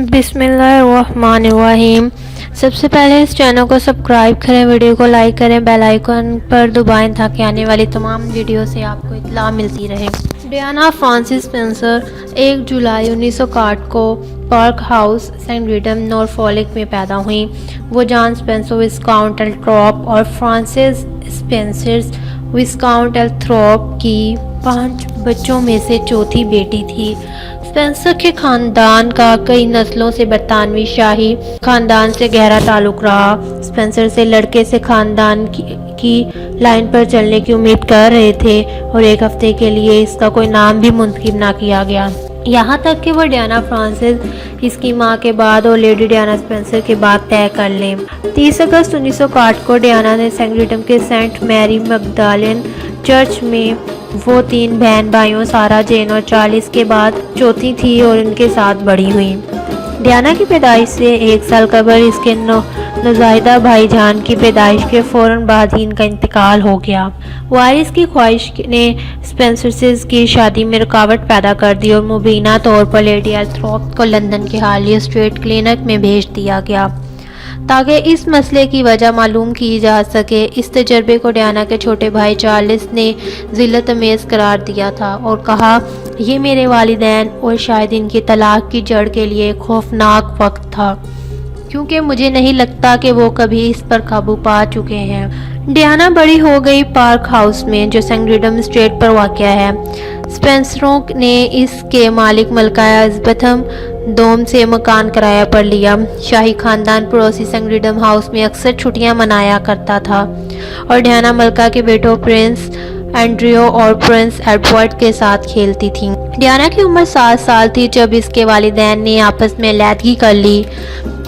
بسم اللہ الرحمن الرحیم۔ سب سے پہلے اس چینل کو سبسکرائب کریں، ویڈیو کو لائک کریں، بیل آئیکن پر دبائیں تاکہ آنے والی تمام ویڈیو سے آپ کو اطلاع ملتی رہے۔ ڈیانا فرانسس اسپینسر 1 جولائی 1961 کو پارک ہاؤس، سینٹ ریڈم، نورفولک میں پیدا ہوئیں۔ وہ جان اسپینسر وسکاؤنٹ التھروپ اور فرانسس اسپینسر وسکاؤنٹ التھروپ کی 5 بچوں میں سے چوتھی بیٹی تھی۔ اسپینسر کے خاندان کا کئی نسلوں سے برطانوی شاہی خاندان سے گہرا تعلق رہا۔ اسپینسر سے لڑکے سے خاندان کی لائن پر چلنے کی امید کر رہے تھے اور ایک ہفتے کے لیے اس کا کوئی نام بھی منتخب نہ کیا گیا، یہاں تک کہ وہ ڈیانا فرانسس اس کی ماں کے بعد اور لیڈی ڈیانا اسپینسر کے بعد طے کر لیں۔ 30 اگست 1961 کو ڈیانا نے سینٹ ریڈم کے سینٹ میری مگدالین چرچ میں وہ 3 بہن بھائیوں سارہ جین اور چارلس کے بعد چوتھی تھی اور ان کے ساتھ بڑی ہوئی۔ ڈیانا کی پیدائش سے 1 سال قبل اس کے نوزائیدہ بھائی جان کی پیدائش کے فوراً بعد ہی ان کا انتقال ہو گیا۔ وائرس کی خواہش نے اسپینسرز کی شادی میں رکاوٹ پیدا کر دی اور مبینہ طور پر لیڈی التھروپ کو لندن کے ہارلی اسٹریٹ کلینک میں بھیج دیا گیا تاکہ اس مسئلے کی وجہ معلوم کی جا سکے۔ اس تجربے کو ڈیانا کے چھوٹے بھائی چارلس نے ذلت آمیز قرار دیا تھا اور کہا، یہ میرے والدین اور شاید ان کی طلاق کی جڑ کے لیے ایک خوفناک وقت تھا، کیونکہ مجھے نہیں لگتا کہ وہ کبھی اس پر قابو پا چکے ہیں۔ ڈیانا بڑی ہو گئی پارک ہاؤس میں، جو سینٹ ریڈم اسٹریٹ پر واقع ہے۔ اسپینسروں نے اس کے مالک ملکہ الزبتھ دوم سے مکان کرایہ پر لیا۔ شاہی خاندان پڑوسی سینٹ ریڈم ہاؤس میں اکثر چھٹیاں منایا کرتا تھا اور ڈیانا ملکہ کے بیٹوں پرنس اینڈریو اور پرنس ایڈورڈ کے ساتھ کھیلتی تھی۔ ڈیانا کی عمر 7 سال تھی جب اس کے والدین نے آپس میں علیحدگی کر لی۔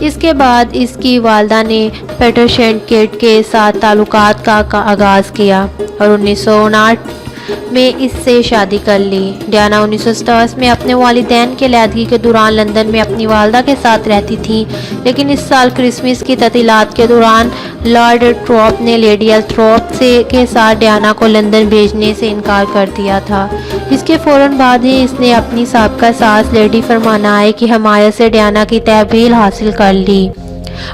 اس کے بعد اس کی والدہ نے پیٹر شینڈکیٹ کے ساتھ تعلقات کا آغاز کیا اور 1959 میں اس سے شادی کر لی۔ ڈیانا 1987 میں اپنے والدین کے علیحدگی کے دوران لندن میں اپنی والدہ کے ساتھ رہتی تھی، لیکن اس سال کرسمس کی تعطیلات کے دوران لارڈ التھروپ نے لیڈی التھروپ کے ساتھ ڈیانا کو لندن بھیجنے سے انکار کر دیا تھا۔ اس کے فوراً بعد ہی اس نے اپنی سابقہ ساس لیڈی فرمانائے کی حمایت سے ڈیانا کی تحویل حاصل کر لی۔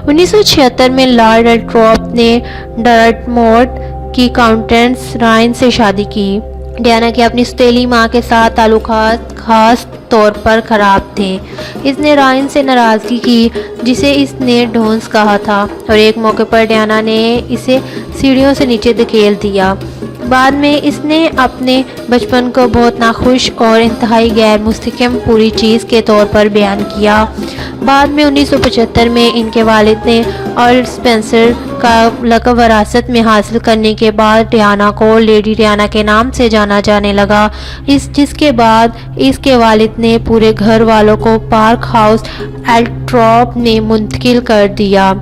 1976 میں لارڈ التھروپ نے ڈارٹموٹ کی کاؤنٹیس رائن سے شادی کی۔ ڈیانا کی اپنی سوتیلی ماں کے ساتھ تعلقات خاص طور پر خراب تھے۔ اس نے رائن سے ناراضگی کی، جسے اس نے ڈونس کہا تھا، اور ایک موقع پر ڈیانا نے اسے سیڑھیوں سے نیچے دھکیل دیا۔ بعد میں اس نے اپنے بچپن کو بہت ناخوش اور انتہائی غیر مستحکم پوری چیز کے طور پر بیان کیا۔ بعد میں 1975 میں ان کے والد نے ارل اسپینسر کا لقب وراثت میں حاصل کرنے کے بعد ڈیانا کو لیڈی ڈیانا کے نام سے جانا جانے لگا، جس کے بعد اس کے والد نے پورے گھر والوں کو پارک ہاؤس التھروپ میں منتقل کر دیا۔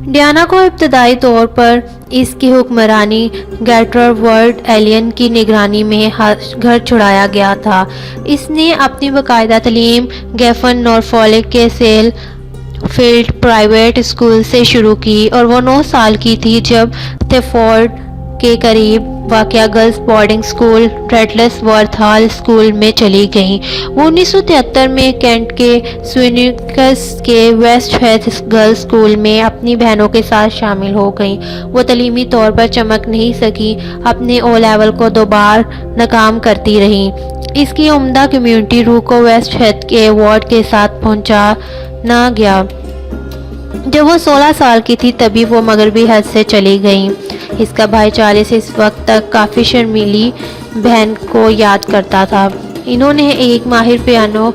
ڈیانا کو ابتدائی طور پر اس کی حکمرانی گیٹرورڈ ایلین کی نگرانی میں گھر چھڑایا گیا تھا۔ اس نے اپنی باقاعدہ تعلیم گیفن، نورفولک کے سیل فیلڈ پرائیویٹ اسکول سے شروع کی اور وہ 9 سال کی تھی جب تھیفورڈ کے قریب واقع girls boarding school riddles worth hall school میں چلی گئیں۔ وہ 1973 میں کینٹ کے سوینکس کے ویسٹ ہیتھ گرلز اسکول میں اپنی بہنوں کے ساتھ شامل ہو گئیں۔ وہ تعلیمی طور پر چمک نہیں سکی، اپنے او لیول کو 2 بار ناکام کرتی رہیں۔ اس کی عمدہ کمیونٹی روح کو ویسٹ ہیتھ کے ایوارڈ کے ساتھ پہنچانا گیا۔ جب وہ 16 سال کی تھی تبھی وہ مغربی حد سے چلی گئیں۔ اس کا بھائی چارلس اس وقت تک کافی شرمیلی بہن کو یاد کرتا تھا۔ انہوں نے ایک ماہر پیانو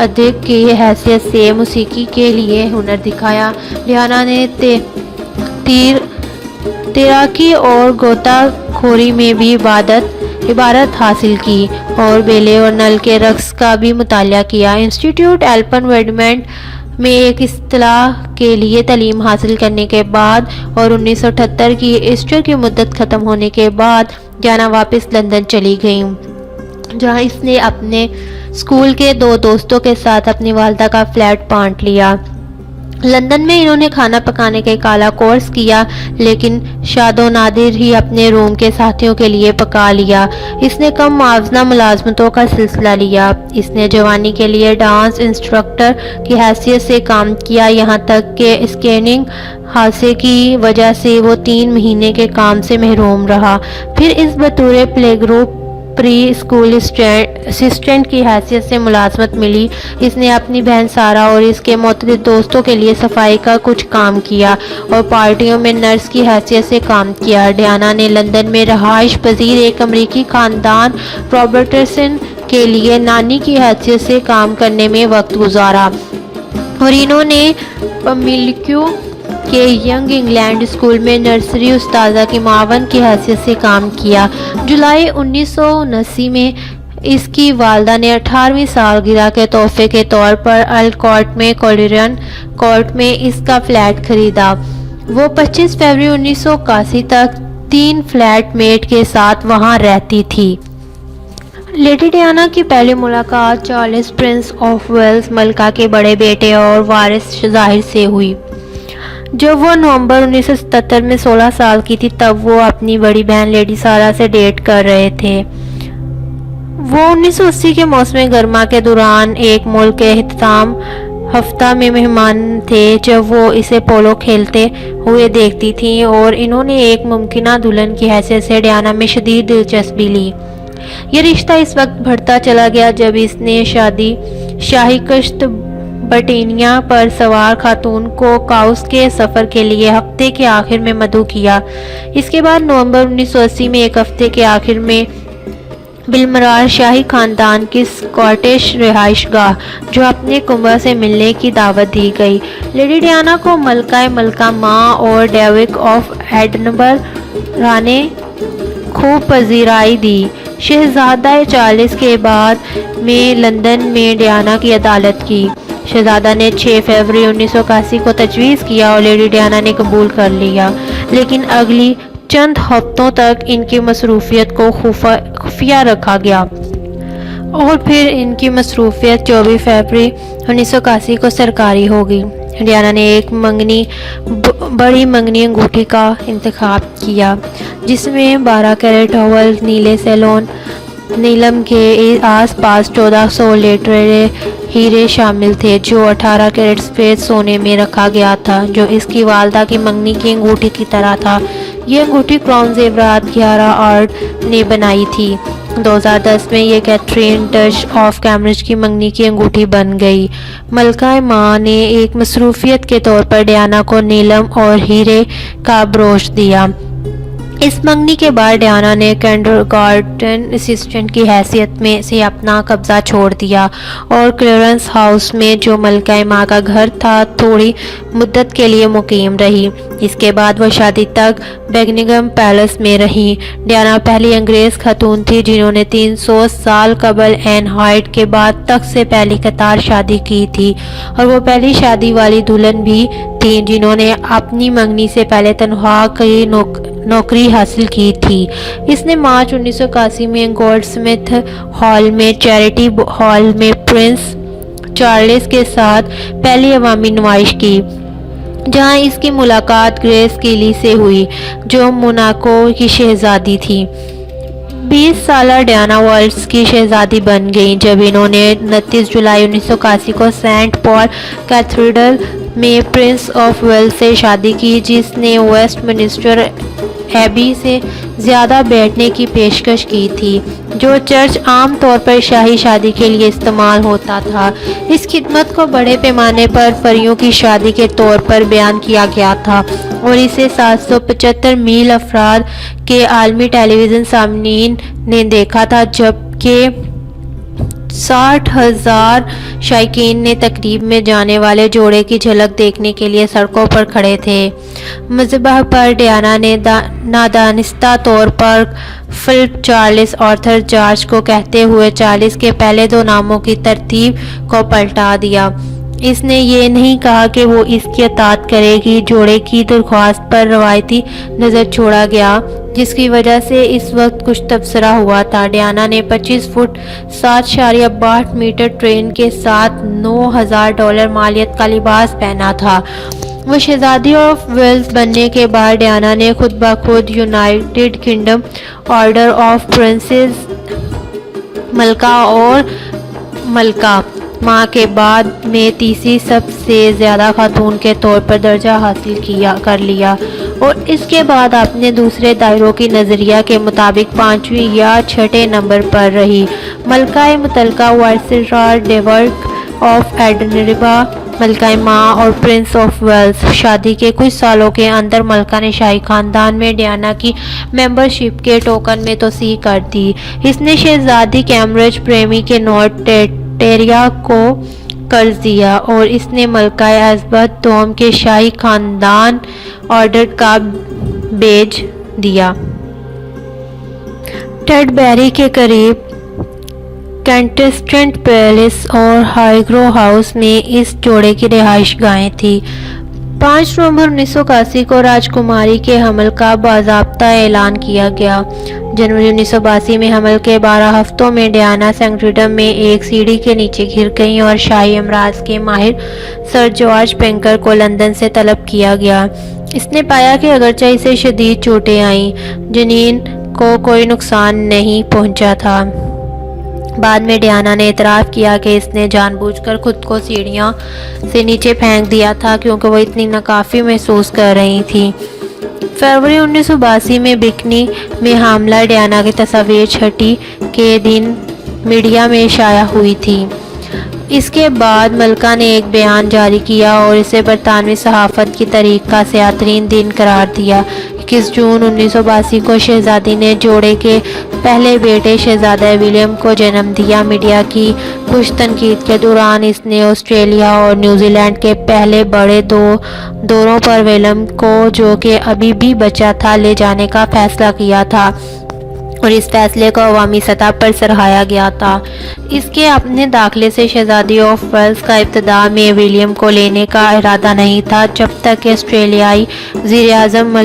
ادیب کی حیثیت سے موسیقی کے لیے ہنر دکھایا۔ ڈیانا نے تیراکی اور غوطہ خوری میں بھی عبارت حاصل کی اور بیلے اور نل کے رقص کا بھی مطالعہ کیا۔ انسٹیٹیوٹ ایلپن ویڈمنٹ میں ایک اصطلاح کے لیے تعلیم حاصل کرنے کے بعد اور 1978 کی ایسٹر کی مدت ختم ہونے کے بعد ڈیانا واپس لندن چلی گئیں، جہاں اس نے اپنے اسکول کے 2 دوستوں کے ساتھ اپنی والدہ کا فلیٹ بانٹ لیا۔ لندن میں انہوں نے کھانا پکانے کا ایک اعلیٰ کورس کیا، لیکن شاد و نادر ہی اپنے روم کے ساتھیوں کے لیے پکا لیا۔ اس نے کم معاوضہ ملازمتوں کا سلسلہ لیا۔ اس نے جوانی کے لیے ڈانس انسٹرکٹر کی حیثیت سے کام کیا، یہاں تک کہ اسکیننگ حادثے کی وجہ سے وہ 3 مہینے کے کام سے محروم رہا۔ پھر اس بطور play group pre school assistant کی حیثیت سے ملازمت ملی۔ اس نے اپنی بہن سارہ اور اس کے متعدد دوستوں کے لیے صفائی کا کچھ کام کیا اور پارٹیوں میں نرس کی حیثیت سے کام کیا۔ ڈیانا نے لندن میں رہائش پذیر ایک امریکی خاندان رابرٹسن کے لیے نانی کی حیثیت سے کام کرنے میں وقت گزارا، اور انہوں نے پملیکیو کے ینگ انگلینڈ اسکول میں نرسری استاذہ کی معاون کی حیثیت سے کام کیا۔ جولائی 1979 میں اس کی والدہ نے 18ویں سالگرہ کے تحفے کے طور پر الکارٹ میں کولرین کورٹ میں اس کا فلیٹ خریدا۔ وہ 25 فروری 1981 تک 3 فلیٹ میٹ کے ساتھ وہاں رہتی تھی۔ لیڈی ڈیانا کی پہلی ملاقات چارلس پرنس آف ویلز ملکہ کے بڑے بیٹے اور وارث ظاہر سے ہوئی۔ جب وہ نومبر 1977 میں 16 سال کی تھی، تب وہ اپنی بڑی بہن لیڈی سارہ سے ڈیٹ کر رہے تھے۔ وہ 1980 کے موسم گرما کے دوران ایک ملک کے اختتام ہفتہ میں مہمان تھے جب وہ اسے پولو کھیلتے ہوئے دیکھتی تھیں، اور انہوں نے ایک ممکنہ دلہن کی حیثیت سے ڈیانا میں شدید دلچسپی لی۔ یہ رشتہ اس وقت بڑھتا چلا گیا جب اس نے شاہی کشت برٹینیا پر سوار خاتون کو کاؤس کے سفر کے لیے ہفتے کے آخر میں مدعو کیا۔ اس کے بعد نومبر 1980 میں ایک ہفتے کے آخر میں بالمرار شاہی خاندان کی سکاٹش رہائش گاہ جو اپنے کنبہ سے ملنے کی دعوت دی گئی۔ لیڈی ڈیانا کو ملکہ ماں اور ڈیوک آف ایڈنبرگ نے خوب پذیرائی دی۔ شہزادہ چارلس کے بعد میں لندن میں ڈیانا کی عدالت کی۔ شہزادہ نے 6 فروری 1981 کو تجویز کیا اور لیڈی ڈیانا نے قبول کر لیا، لیکن اگلی چند ہفتوں تک ان کی مصروفیت کو خفیہ رکھا گیا، اور پھر ان کی مصروفیت 24 فروری 1981 کو سرکاری ہو گئی۔ ڈیانا نے ایک بڑی منگنی انگوٹھی کا انتخاب کیا جس میں 12 کیرٹ اول نیلے سیلون نیلم کے آس پاس 1400 لیٹرے ہیرے شامل تھے، جو 18 کیرٹ سفید سونے میں رکھا گیا تھا، جو اس کی والدہ کی منگنی کی انگوٹھی کی طرح تھا۔ یہ انگوٹھی کراؤن زیورات 11 آرٹ نے بنائی تھی۔ 2010 میں یہ کیتھرین ڈچ آف کیمبرج کی منگنی کی انگوٹھی بن گئی۔ ملکہ ماں نے ایک مصروفیت کے طور پر ڈیانا کو نیلم اور ہیرے کا بروچ دیا۔ اس منگنی کے بعد ڈیانا نے کنڈرگارٹن اسسٹنٹ کی حیثیت میں سے اپنا قبضہ چھوڑ دیا اور کلیرنس ہاؤس میں، جو ملکہ ماں کا گھر تھا، تھوڑی مدت کے لیے مقیم رہی۔ اس کے بعد وہ شادی تک بکنگھم پیلس میں رہی۔ ڈیانا پہلی انگریز خاتون تھی جنہوں نے 300 سال قبل این ہائٹ کے بعد تخت سے پہلی قطار شادی کی تھی، اور وہ پہلی شادی والی دلہن بھی تھیں جنہوں نے اپنی منگنی سے پہلے تنخواہ کی نوکری حاصل کی تھی۔ اس نے مارچ 1981 میں گولڈ سمتھ ہال میں چیریٹی ہال میں پرنس چارلس کے ساتھ پہلی عوامی نمائش کی، جہاں اس کی ملاقات گریس کیلی سے ہوئی، جو موناکو کی شہزادی تھی۔ 20 سالہ ڈیانا ویلز کی شہزادی بن گئیں جب انہوں نے 29 جولائی 1981 کو سینٹ پال کیتھیڈرل میں پرنس آف ویلز سے شادی کی، جس نے ویسٹ منسٹر ایبی سے زیادہ بیٹھنے کی پیشکش کی تھی، جو چرچ عام طور پر شاہی شادی کے لیے استعمال ہوتا تھا۔ اس خدمت کو بڑے پیمانے پر پریوں کی شادی کے طور پر بیان کیا گیا تھا، اور اسے 775 میل افراد کے عالمی ٹیلی ویژن سامعین نے دیکھا تھا، جبکہ 60,000 شائقین نے تقریب میں جانے والے جوڑے کی جھلک دیکھنے کے لیے سڑکوں پر کھڑے تھے۔ مذبح پر ڈیانا نے نادانستہ طور پر فلپ چارلس آرتھر جارج کو کہتے ہوئے چارلس کے پہلے 2 ناموں کی ترتیب کو پلٹا دیا۔ اس نے یہ نہیں کہا کہ وہ اس کی اطاعت کرے گی۔ جوڑے کی درخواست پر روایتی نظر چھوڑا گیا، جس کی وجہ سے اس وقت کچھ تبصرہ ہوا تھا۔ ڈیانا نے 25 فٹ 7.62 میٹر ٹرین کے ساتھ $9,000 مالیت کا لباس پہنا تھا۔ وہ شہزادی آف ویلز بننے کے بعد ڈیانا نے خود بخود United Kingdom order of princess ملکہ اور ملکہ ماں کے بعد میں تیسری سب سے زیادہ خاتون کے طور پر درجہ حاصل کر لیا، اور اس کے بعد اپنے دوسرے دائروں کی نظریہ کے مطابق 5ویں یا 6 نمبر پر رہی۔ ملکہ متعلقہ وائسرائے ڈیورک آف ایڈنبرگ، ملکہ ماں اور پرنس آف ویلز۔ شادی کے کچھ سالوں کے اندر ملکہ نے شاہی خاندان میں ڈیانا کی ممبرشپ کے ٹوکن میں توسیع کر دی۔ اس نے شہزادی کیمبرج پریمی کے نارتھ ٹیریا کو قرض دیا، اور اس نے ملکہ الزبتھ دوم کے شاہی خاندان آرڈر کا بیج دیا۔ ٹیڈبیری کے قریب کینٹسٹنٹ پیلس اور ہائیگرو ہاؤس میں اس جوڑے کی رہائش گاہیں تھیں۔ 5 نومبر 1981 کو راجکماری کے حمل کا باضابطہ اعلان کیا گیا۔ جنوری 1982 میں حمل کے 12 ہفتوں میں ڈیانا سنگریڈم میں ایک سیڑھی کے نیچے گر گئیں اور شاہی امراض کے ماہر سر جارج پینکر کو لندن سے طلب کیا گیا۔ اس نے پایا کہ اگرچہ اسے شدید چوٹیں آئیں، جنین کو کوئی نقصان نہیں پہنچا تھا۔ بعد میں ڈیانا نے اعتراف کیا کہ اس نے جان بوجھ کر خود کو سیڑھیاں سے نیچے پھینک دیا تھا کیونکہ وہ اتنی ناکافی محسوس کر رہی تھی۔ فروری 1982 میں بکنی میں حاملہ ڈیانا کی تصاویر چھٹی کے دن میڈیا میں شائع ہوئی تھی۔ اس کے بعد ملکہ نے ایک بیان جاری کیا اور اسے برطانوی صحافت کی تاریخ کا سیاہ ترین دن قرار دیا۔ 21 جون 1982 کو شہزادی نے جوڑے کے پہلے بیٹے شہزادہ ولیم کو جنم دیا۔ میڈیا کی کچھ تنقید کے دوران اس نے آسٹریلیا اور نیوزی لینڈ کے پہلے بڑے دوروں پر ولیم کو، جو کہ ابھی بھی بچہ تھا، لے جانے کا فیصلہ کیا تھا، اور اس فیصلے کو عوامی سطح پر سراہا گیا تھا۔ اس کے اپنے داخلے سے شہزادی آف ویلز کا ابتدا میں ولیم کو لینے کا ارادہ نہیں تھا، جب تک کہ آسٹریلیائی وزیر اعظم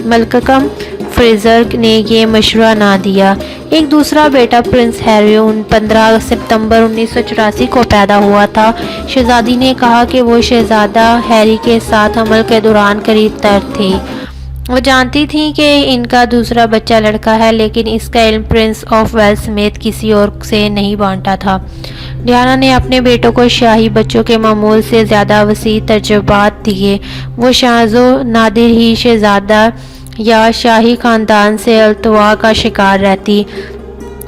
ملکم فریزر نے یہ مشورہ نہ دیا۔ ایک دوسرا بیٹا پرنس ہیری 15 ستمبر 1984 کو پیدا ہوا تھا۔ شہزادی نے کہا کہ وہ شہزادہ ہیری کے ساتھ حمل کے دوران قریب تر تھی۔ وہ جانتی تھیں کہ ان کا دوسرا بچہ لڑکا ہے، لیکن اس کا علم پرنس آف ویلز سمیت کسی اور سے نہیں بانٹا تھا۔ ڈیانا نے اپنے بیٹوں کو شاہی بچوں کے معمول سے زیادہ وسیع ترجیحات دیے۔ وہ شاذ و نادر ہی شہزادہ یا شاہی خاندان سے التوا کا شکار رہتی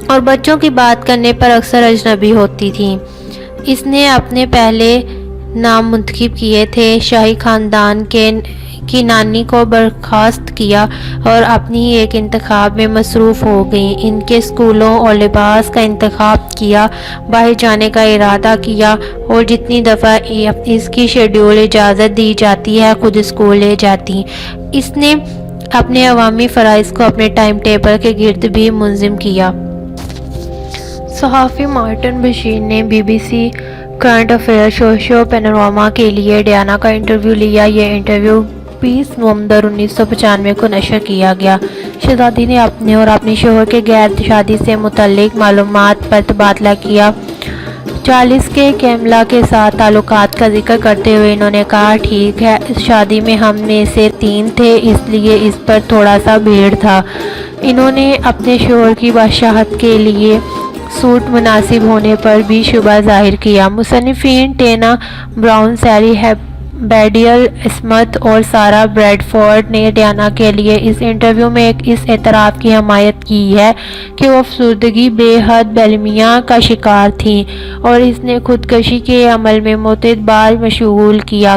اور بچوں کی بات کرنے پر اکثر اجنبی ہوتی تھیں۔ اس نے اپنے پہلے نام منتخب کیے تھے، شاہی خاندان کی نانی کو برخاست کیا اور اپنی ہی ایک انتخاب میں مصروف ہو گئیں۔ ان کے اسکولوں اور لباس کا انتخاب کیا، باہر جانے کا ارادہ کیا، اور جتنی دفعہ اس کی شیڈول اجازت دی جاتی ہے خود اسکول لے جاتی۔ اس نے اپنے عوامی فرائض کو اپنے ٹائم ٹیبل کے گرد بھی منظم کیا۔ صحافی مارٹن بشیر نے BBC کرنٹ افیئر شو پینوراما کے لیے ڈیانا کا انٹرویو لیا۔ یہ انٹرویو 20 نومبر 1995 کو نشر کیا گیا۔ شہزادی نے اپنے اور اپنے شوہر کے غیر شادی سے متعلق معلومات پر تبادلہ کیا۔ چارلس کے کیملا کے ساتھ تعلقات کا ذکر کرتے ہوئے انہوں نے کہا، ٹھیک ہے، اس شادی میں ہم میں سے 3 تھے، اس لیے اس پر تھوڑا سا بھیڑ تھا۔ انہوں نے اپنے شوہر کی بادشاہت کے لیے سوٹ مناسب ہونے پر بھی شبہ ظاہر کیا۔ مصنفین ٹینا براؤن، سیری بیڈیل اسمتھ اور سارا بریڈفورڈ نے ڈیانا کے لیے اس انٹرویو میں اس اعتراف کی حمایت کی ہے کہ وہ افسردگی، بے حد بلیمیا کا شکار تھیں اور اس نے خودکشی کے عمل میں متعدد بار مشغول کیا۔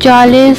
40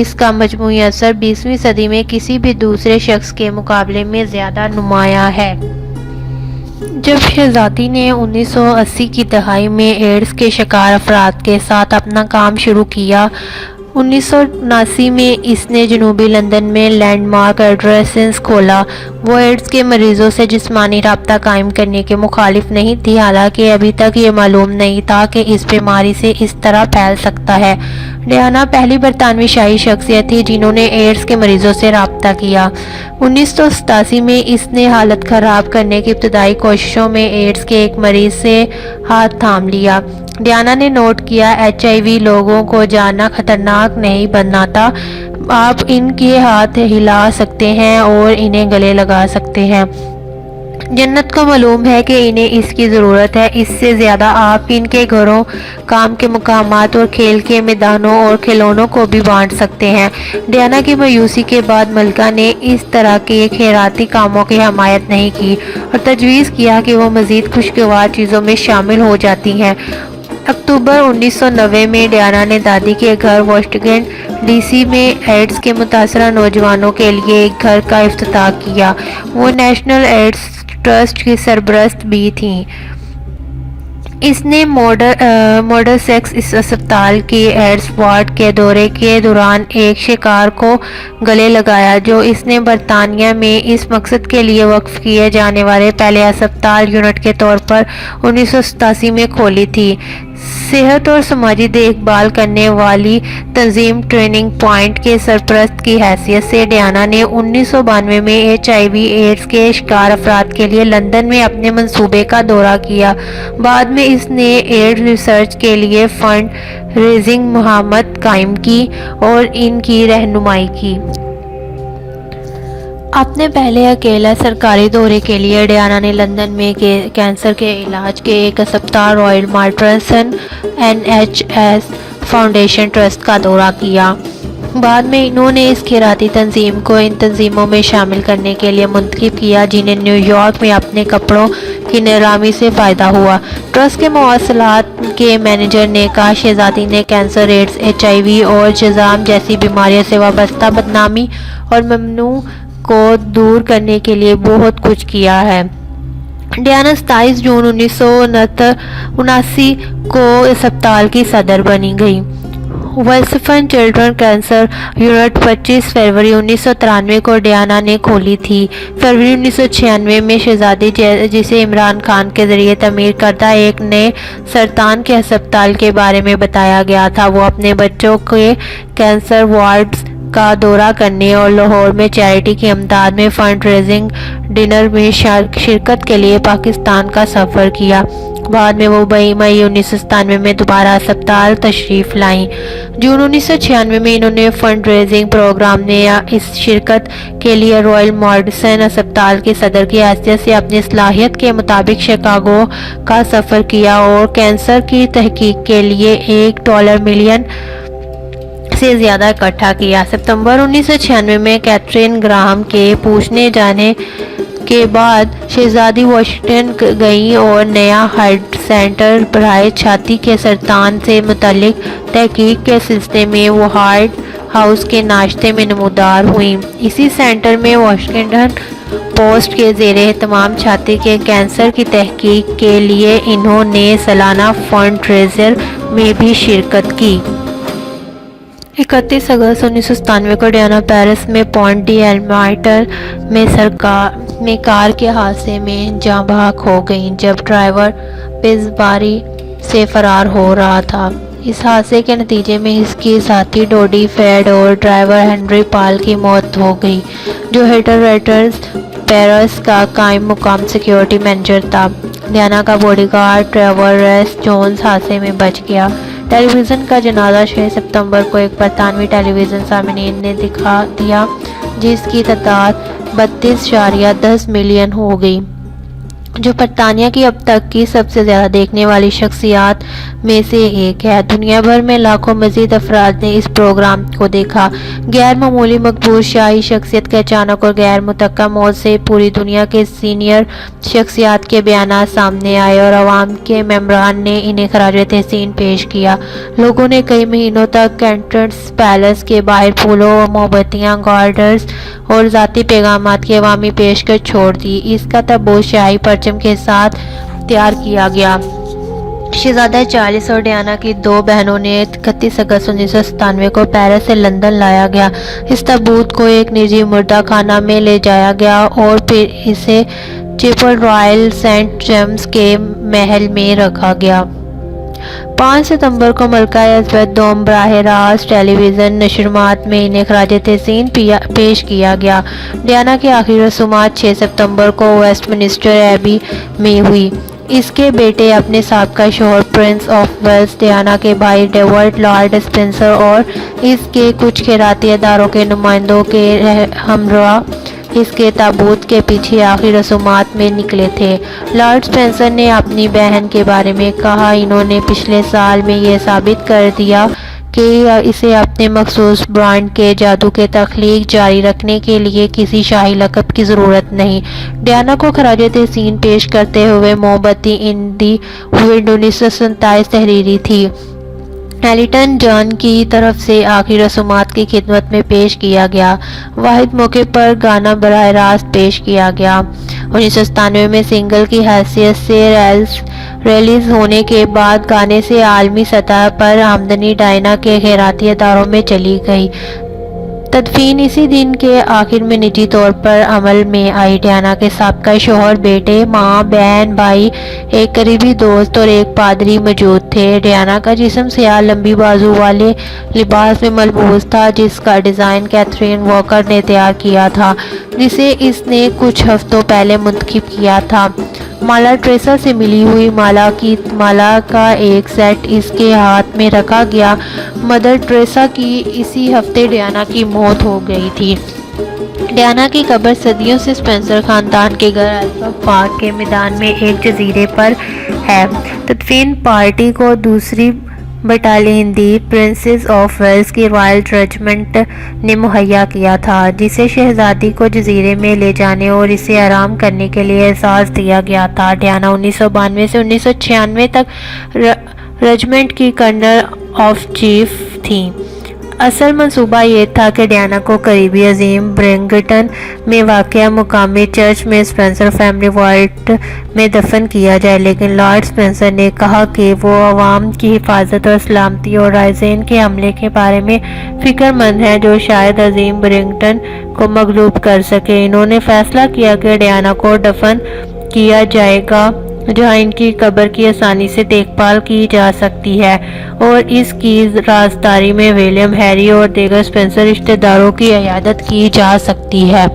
اس کا مجموعی اثر 20ویں صدی میں کسی بھی دوسرے شخص کے مقابلے میں زیادہ نمایاں ہے۔ جب شہزادی نے 1980 کی دہائی میں ایڈز کے شکار افراد کے ساتھ اپنا کام شروع کیا، 1979 میں اس نے جنوبی لندن میں لینڈ مارک ایڈریسز کھولا۔ وہ ایڈز کے مریضوں سے جسمانی رابطہ قائم کرنے کے مخالف نہیں تھی، حالانکہ ابھی تک یہ معلوم نہیں تھا کہ اس بیماری سے اس طرح پھیل سکتا ہے۔ ڈیانا پہلی برطانوی شاہی شخصیت تھی جنہوں نے ایڈز کے مریضوں سے رابطہ کیا۔ 1987 میں اس نے حالت خراب کرنے کی ابتدائی کوششوں میں ایڈز کے ایک مریض سے ہاتھ تھام لیا۔ ڈیانا نے نوٹ کیا، HIV لوگوں کو جاننا خطرناک نہیں بناتا، آپ ان کے ہاتھ ہلا سکتے ہیں اور انہیں گلے لگا سکتے ہیں۔ جنت کو معلوم ہے کہ انہیں اس کی ضرورت ہے، اس سے زیادہ آپ ان کے گھروں، کام کے مقامات اور کھیل کے میدانوں اور کھلونوں کو بھی بانٹ سکتے ہیں۔ ڈیانا کی مایوسی کے بعد ملکہ نے اس طرح کے خیراتی کاموں کی حمایت نہیں کی اور تجویز کیا کہ وہ مزید خوشگوار چیزوں میں شامل ہو جاتی ہیں۔ اکتوبر 1990 میں ڈیانا نے دادی کے گھر واشنگٹن DC میں ایڈز کے متاثرہ نوجوانوں کے لیے ایک گھر کا افتتاح کیا۔ وہ نیشنل ایڈز ٹرسٹ کی سربراہ بھی تھیں۔ اس نے موڈرسیکس اس اسپتال کی ایڈز وارڈ کے دورے کے دوران ایک شکار کو گلے لگایا، جو اس نے برطانیہ میں اس مقصد کے لیے وقف کیے جانے والے پہلے اسپتال یونٹ کے طور پر 1987 میں کھولی تھی۔ صحت اور سماجی دیکھ بھال کرنے والی تنظیم ٹرننگ پوائنٹ کے سرپرست کی حیثیت سے ڈیانا نے 1992 میں HIV ایڈز کے شکار افراد کے لیے لندن میں اپنے منصوبے کا دورہ کیا۔ بعد میں اس نے ایڈز ریسرچ کے لیے فنڈ ریزنگ مہمات قائم کی اور ان کی رہنمائی کی۔ اپنے پہلے اکیلا سرکاری دورے کے لیے ڈیانا نے لندن میں کینسر کے علاج کے ایک اسپتال رائل مارٹسن NHS فاؤنڈیشن ٹرسٹ کا دورہ کیا۔ بعد میں انہوں نے اس خیراتی تنظیم کو ان تنظیموں میں شامل کرنے کے لیے منتخب کیا جنہیں نیویارک میں اپنے کپڑوں کی نیلامی سے فائدہ ہوا۔ ٹرسٹ کے مواصلات کے مینیجر نے کہا، شہزادی نے کینسر، ایڈز، HIV اور جذام جیسی بیماریوں سے وابستہ بدنامی اور ممنوع کو دور کرنے کے لیے بہت کچھ کیا ہے۔ ڈیانا 27 جون 1979 کو اسپتال کی صدر بنی گئی۔ ولسفن چلڈرن کینسر یونٹ 25 فروری 1993 کو ڈیانا نے کھولی تھی۔ فروری 1996 میں شہزادی، جسے عمران خان کے ذریعے تعمیر کردہ ایک نئے سرطان کے اسپتال کے بارے میں بتایا گیا تھا، وہ اپنے بچوں کے کینسر وارڈز کا دورہ کرنے اور لاہور میں چیریٹی کی امداد میں فنڈ ریزنگ ڈنر میں شرکت کے لیے پاکستان کا سفر کیا۔ بعد میں وہ مئی 1997 میں دوبارہ اسپتال تشریف لائیں۔ جون 1996 میں انہوں نے فنڈ ریزنگ پروگرام میں اس شرکت کے لیے رائل مارٹسن اسپتال کی صدر کی حیثیت سے اپنی صلاحیت کے مطابق شکاگو کا سفر کیا اور کینسر کی تحقیق کے لیے $1 ملین سے زیادہ اکٹھا کیا۔ ستمبر 1996 میں کیتھرین گراہم کے پوچھنے جانے کے بعد شہزادی واشنگٹن گئیں اور نیا ہارٹ سینٹر برائے چھاتی کے سرطان سے متعلق تحقیق کے سلسلے میں وائٹ ہاؤس کے ناشتے میں نمودار ہوئیں۔ اسی سینٹر میں واشنگٹن پوسٹ کے زیر اہتمام چھاتی کے کینسر کی تحقیق کے لیے انہوں نے سالانہ فنڈ ریزر میں بھی شرکت کی۔ 31 اگست 1997 کو ڈیانا پیرس میں پونٹ ڈی ایلمائٹر میں کار کے حادثے میں جاں بحق ہو گئیں جب ڈرائیور پیزباری سے فرار ہو رہا تھا۔ اس حادثے کے نتیجے میں اس کی ساتھی ڈوڈی فیڈ اور ڈرائیور ہنری پال کی موت ہو گئی، جو ہیڈکوارٹرز پیرس کا قائم مقام سیکیورٹی مینیجر تھا۔ ڈیانا کا body guard Trevor Rees Jones حادثے میں بچ گیا۔ ٹیلی ویژن کا جنازہ 6 ستمبر کو ایک برطانوی ٹیلی ویژن سامعین نے دکھا دیا، جس کی تعداد 32.10 ملین ہو گئی۔ جو برطانیہ کی اب تک کی سب سے زیادہ دیکھنے والی شخصیات میں سے ایک ہے۔ دنیا بھر میں لاکھوں مزید افراد نے اس پروگرام کو دیکھا۔ غیر معمولی مقبول شاہی شخصیت کے اچانک اور غیر متوقع موت سے پوری دنیا کے سینئر شخصیات کے بیانات سامنے آئے اور عوام کے ممبران نے انہیں خراج تحسین پیش کیا۔ لوگوں نے کئی مہینوں تک کینٹنس پیلس کے باہر پھولوں، موم گارڈز اور ذاتی پیغامات کی عوامی پیشکش چھوڑ دی۔ اس کا تابوت شاہی پرچم کے ساتھ تیار کیا گیا۔ شہزادہ چارلس اور ڈیانا کی دو بہنوں نے 31 اگست 1997 کو پیرس سے لندن لایا گیا۔ اس تابوت کو ایک نجی مردہ خانہ میں لے جایا گیا اور پھر اسے چیپل رائل سینٹ جیمز کے محل میں رکھا گیا۔ 5 ستمبر کو ملکہ الزبیتھ دوم براہ راست ٹیلی ویژن نشریات میں انہیں خراج تحسین پیش کیا گیا۔ ڈیانا کی آخری رسومات 6 ستمبر کو ویسٹ منسٹر ایبی میں ہوئی۔ اس کے بیٹے اپنے سابقہ شوہر پرنس آف ویلز، ڈیانا کے بھائی ڈیوڈ لارڈ اسپینسر اور اس کے کچھ خیراتی اداروں کے نمائندوں کے ہمراہ اس کے تابوت کے پیچھے آخری رسومات میں نکلے تھے۔ لارڈ اسپینسر نے اپنی بہن کے بارے میں کہا، انہوں نے پچھلے سال میں یہ ثابت کر دیا کہ اسے اپنے مخصوص برانڈ کے جادو کی تخلیق جاری رکھنے کے لیے کسی شاہی لقب کی ضرورت نہیں۔ ڈیانا کو خراج تحسین پیش کرتے ہوئے موم بتی ان دی ونڈ 1927 تحریری تھی۔ ایلٹن جان کی طرف سے آخری رسومات کی خدمت میں پیش کیا گیا۔ واحد موقع پر گانا براہ راست پیش کیا گیا۔ 1997 میں سنگل کی حیثیت سے ریلیز ہونے کے بعد گانے سے عالمی سطح پر آمدنی ڈیانا کے خیراتی اداروں میں چلی گئی۔ تدفین اسی دن کے آخر میں نجی طور پر عمل میں آئی۔ ڈیانا کے سابقہ شوہر، بیٹے، ماں، بہن، بھائی، ایک قریبی دوست اور ایک پادری موجود تھے۔ ڈیانا کا جسم سیاہ لمبی بازو والے لباس میں ملبوس تھا جس کا ڈیزائن کیتھرین واکر نے تیار کیا تھا، جسے اس نے کچھ ہفتوں پہلے منتخب کیا تھا۔ مالا ٹریسا سے ملی ہوئی مالا کی مالا کا ایک سیٹ اس کے ہاتھ میں رکھا گیا۔ مدر ٹریسا کی اسی ہفتے ڈیانا کی موت ہو گئی تھی۔ ڈیانا کی قبر صدیوں سے اسپینسر خاندان کے گھر ایلفرڈ پارک کے میدان میں ایک جزیرے پر ہے۔ تدفین پارٹی کو دوسری battalion the princess of Wales کی رائل ریجمنٹ نے مہیا کیا تھا، جسے شہزادی کو جزیرے میں لے جانے اور اسے آرام کرنے کے لیے اعزاز دیا گیا تھا۔ ڈیانا 1992 سے 1996 تک ریجمنٹ کی کرنل آف چیف تھیں۔ اصل منصوبہ یہ تھا کہ ڈیانا کو قریبی عظیم برنگٹن میں واقع مقامی چرچ میں اسپینسر فیملی وائٹ میں دفن کیا جائے، لیکن لارڈ اسپینسر نے کہا کہ وہ عوام کی حفاظت اور سلامتی اور رائزین کے حملے کے بارے میں فکر مند ہیں جو شاید عظیم برنگٹن کو مغلوب کر سکے۔ انہوں نے فیصلہ کیا کہ ڈیانا کو دفن کیا جائے گا جہاں ان کی قبر کی آسانی سے دیکھ بھال کی جا سکتی ہے اور اس کی رازداری میں ولیم، ہیری اور دیگر اسپینسر رشتہ داروں کی عیادت کی جا سکتی ہے۔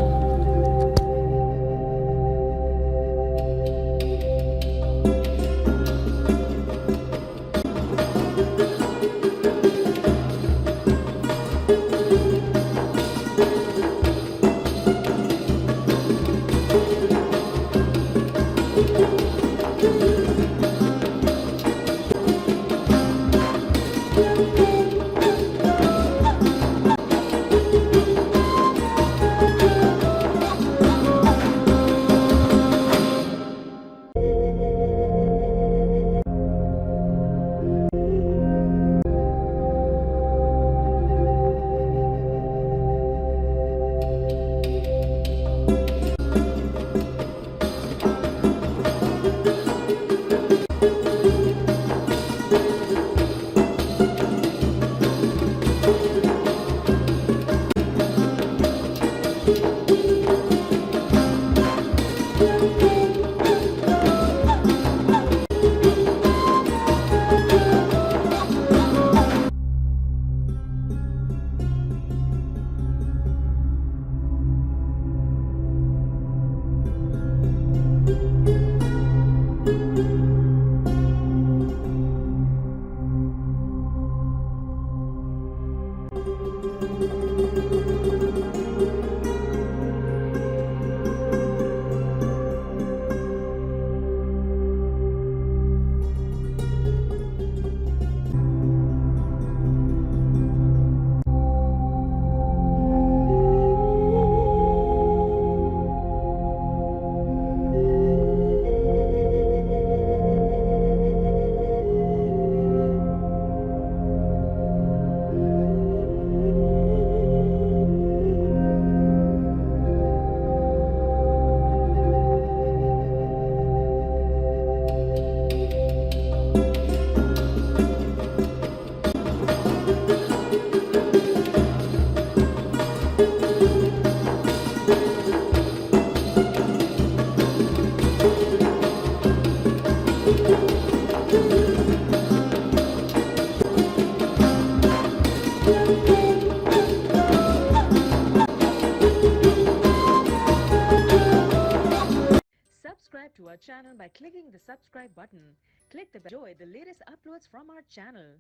our channel by clicking the subscribe button. Click the bell to enjoy the latest uploads from our channel.